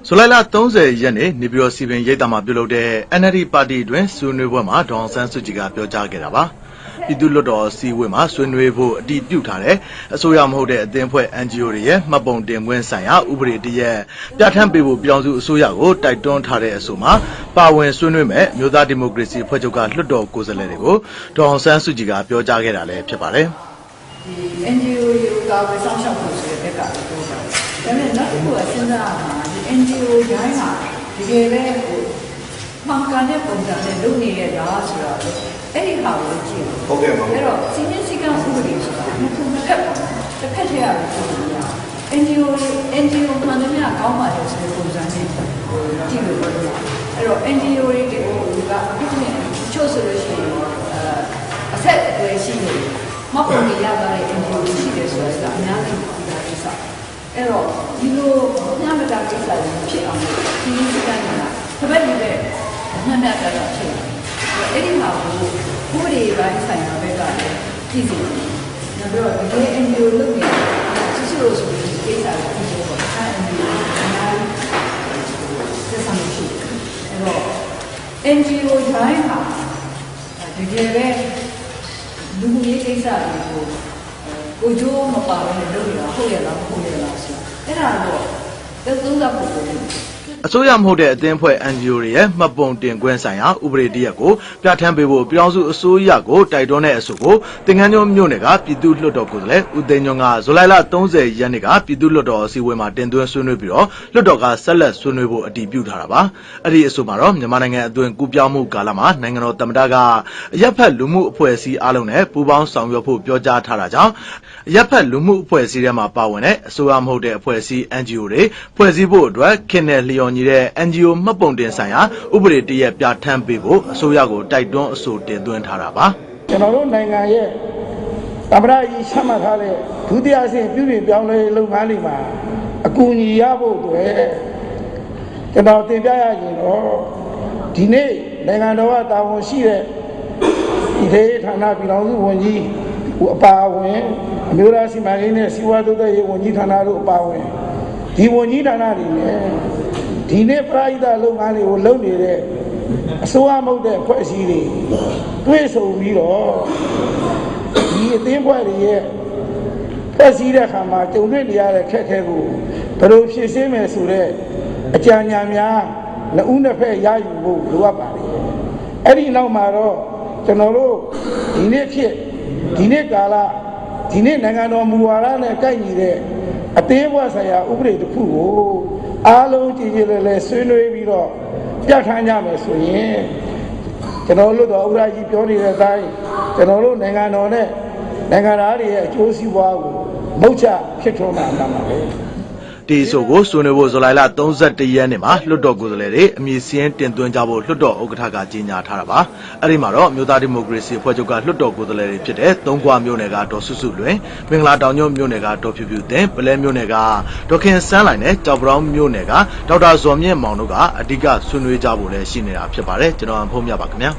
ဇူလိုင်လ30ရက်နေ့နေပြည်တော်စီပင်ရိပ်သာမှာပြုလုပ်တဲ့ NLD ပါတီတွင်ဆွေးနွေးပွဲမှာဒေါအောင်ဆန်းစုကြည်ကပြောကြားခဲ့တာပါ။ပြည်သူ့လွှတ်တော်စီဝေးမှာဆွေးနွေးဖို့အတည်ပြုထားတဲ့အစိုးရမဟုတ်တဲ့အသင်းအဖွဲ့ NGO တွေရဲ့မှတ်ပုံတင်ခွင့်ဆိုင်ရာဥပဒေတရက်ပြဋ္ဌာန်းပေးဖို့ပြည်အောင်စုအစိုးရကိုတိုက်တွန်းထားတဲ့အဆိုမှာပါဝင်ဆွေးနွေးမဲ့မြို့သားဒီမိုကရေစီအဖွဲ့ချုပ်ကလွှတ်တော်ကိုယ်စားလှယ်တွေကိုဒေါအောင်ဆန်းစုကြည်ကပြောကြားခဲ့တာလည်းဖြစ်ပါတယ်။ဒီ NGO တွေကဝယ်ဆောင်ရှောက်ဖို့ဆိုတဲ့ဘက်ကပြောကြတယ်။ဒါပေမဲ့နောက်တစ်ခုကစဉ်းစားရမှာဒီ NGO ရိုင်းဟာတကယ်ပဲမှန်ကန်တဲ့ပုံစံနဲ့လုပ်နေရတာဆိုတော့အဲ့ဒီဟာကိုကြည့်ရအောင်။ဟုတ်ကဲ့ပါ။အဲ့တော့စီမင်းစည်းကမ်းဥပဒေဆိုတာနှစ်ခုနှစ်ဖက်ပါ။တစ်ဖက်တည်းရလို့ပြောလို့ရ။ NGO မှန်တယ်များကောင်းပါတယ်ဆိုတဲ့ပုံစံနဲ့ကြည့်လို့ပြောရ။အဲ့တော့ NGO တွေကိုဒီကအခုနဲ့ချို့ဆိုလို့ရှိရင်အဆက်အသွယ်ရှိနေမဟုတ်ဘူးရတာတဲ့ NGO ရှိတယ်ဆိုတာအများကြီးပြောတာစအဲ့တော့ဒီလိုညမတာကိစ္စတွေဖြစ်အောင်ဒီစကမ်းကတပတ်ဒီပဲညမတာတော့ဖြစ်အဲ့ဒီမှာကိုဥပဒေပိုင်းဆိုင်ရာဘက်ကလည်းကြည့်စီနောက်ပြီးတော့ဒီ NGO လုပ်နေတာချို့လို့ဆိုပြီးကိစ္စတွေဖြစ်တော့အဲ NGO အများကြီးသက်ဆိုင်ရှိအဲ့တော့ NGO ရိုင်းဟာတကယ်ပဲလူမှုရေးကိစ္စတွေကိုကိုကျိုးမပါဘဲနဲ့လုပ်နေတာဟုတ်ရလားမဟုတ်ရလားဆိုအဲ့ဒါတော့သုံးသပ်ဖို့လိုတယ်အစိုးရမဟုတ်တဲ့အသင်းအဖွဲ့ NGO တွေရဲ့မှတ်ပုံတင်ခွင့်ဆိုင်ရာဥပဒေတရက်ကိုပြဋ္ဌာန်းပေးဖို့ပြည်အောင်စုအစိုးရကိုတိုက်တွန်းတဲ့အဆိုကိုသင်္ကန်းကျွန်းမြို့နယ်ကပြည်သူ့လွှတ်တော်ကိုယ်စားလှယ်ဦးသိန်းညွန့်ကဇူလိုင်လ30ရက်နေ့ကပြည်သူ့လွှတ်တော်အစည်းအဝေးမှာတင်သွင်းဆွေးနွေးပြီးတော့လွှတ်တော်ကဆက်လက်ဆွေးနွေးဖို့အတည်ပြုထားတာပါအဲ့ဒီအဆိုမှာတော့မြန်မာနိုင်ငံအတွင်းကူးပြောင်းမှုကာလမှာနိုင်ငံတော်သမ္မတကအရက်ဖက်လူမှုအဖွဲ့အစည်းအားလုံးနဲ့ပူးပေါင်းဆောင်ရွက်ဖို့ပြောကြားထားတာကြောင့်အရက်ဖက်လူမှုအဖွဲ့အစည်းထဲမှာပါဝင်တဲ့အစိုးရမဟုတ်တဲ့အဖွဲ့အစည်း NGO တွေဖွဲ့စည်းဖို့အတွက်ခင်နယ်လျော်ညီတဲ့ NGO မှတ်ပုံတင်ဆိုင်ရာဥပဒေတရက်ပြဋ္ဌာန်းပေးဖို့အစိုးရကိုတိုက်တွန်းအဆိုတင်သွင်းထားတာပါကျွန်တော်တို့နိုင်ငံရဲ့သမ္မတကြီးချမှတ်ထားတဲ့ဒုတိယအဆင့်ပြုပြင်ပြောင်းလဲလုပ်ငန်းတွေမှာအကူအညီရဖို့အတွက်ကျွန်တော်တင်ပြရရင်တော့ဒီနေ့နိုင်ငံတော်ကတာဝန်ရှိတဲ့ဒီဒေသဌာနပြည်ထောင်စုဝန်ကြီးအပါအဝင်အမျိုးသားစီမံကိန်းနဲ့စီးပွားတိုးတက်ရေးဝန်ကြီးဌာနတို့အပါအဝင်ဒီဝန်ကြီးဌာနတွေနဲ့ဒီနေ့ပရိသတ်လုပ်ငန်းတွေကိုလုပ်နေတဲ့အစိုးရမဟုတ်တဲ့ဖွဲ့စည်းတွေတွေ့ဆုံပြီးတော့ဒီအသင်းဖွဲ့တွေရဲ့ဖွဲ့စည်းတဲ့အခါမှာကြုံတွေ့နေရတဲ့ခက်ခဲကိုဘယ်လိုဖြေရှင်းမယ်ဆိုတဲ့အကြံဉာဏ်များနှစ်ဦးနှစ်ဖက်ရယူဖို့လိုအပ်ပါတယ်အဲ့ဒီနောက်မှာတော့ကျွန်တော်တို့ဒီနေ့ခေတ်ဒီနေ့ကာလဒီနေ့နိုင်ငံတော်မူဝါဒနဲ့ကိုက်ညီတဲ့အသင်းဖွဲ့ဆိုင်ရာဥပဒေတစ်ခုကိုအားလုံးကြည်ကြည်လဲဆွေးနွေးပြီးတော့ပြဋ္ဌာန်းကြမယ်ဆိုရင်ကျွန်တော်တို့တော့ဥပဒေကြီးပြောနေတဲ့အတိုင်းကျွန်တော်တို့နိုင်ငံတော်နဲ့နိုင်ငံသားတွေရဲ့အကျိုးစီးပွားကိုမုတ်ချဖြစ်ထွန်းမှာပါပဲဒီဆိုကိုဆွေးနွေးဖို့ဇူလိုင်လ31ရက်နေ့မှာလွှတ်တော်ကိုယ်စားလှယ်တွေအမည်စင်းတင်သွင်းကြဖို့လွှတ်တော်ဥက္ကဋ္ဌကကြေညာထားတာပါအဲ့ဒီမှာတော့မြို့သားဒီမိုကရေစီအဖွဲ့ချုပ်ကလွှတ်တော်ကိုယ်စားလှယ်တွေဖြစ်တဲ့သုံးခွမြို့နယ်ကဒေါ်စုစုလွင်မင်္ဂလာတောင်ညွန့်မြို့နယ်ကဒေါ်ဖြူဖြူတင်ပလဲမြို့နယ်ကဒေါ်ခင်စန်းလိုင်နဲ့ကြောက်ပရောင်းမြို့နယ်ကဒေါက်တာဇော်မြင့်မောင်တို့ကအဓိကဆွေးနွေးကြဖို့လည်းရှိနေတာဖြစ်ပါတယ်ကျွန်တော်အဖုံးမြပါခင်ဗျာ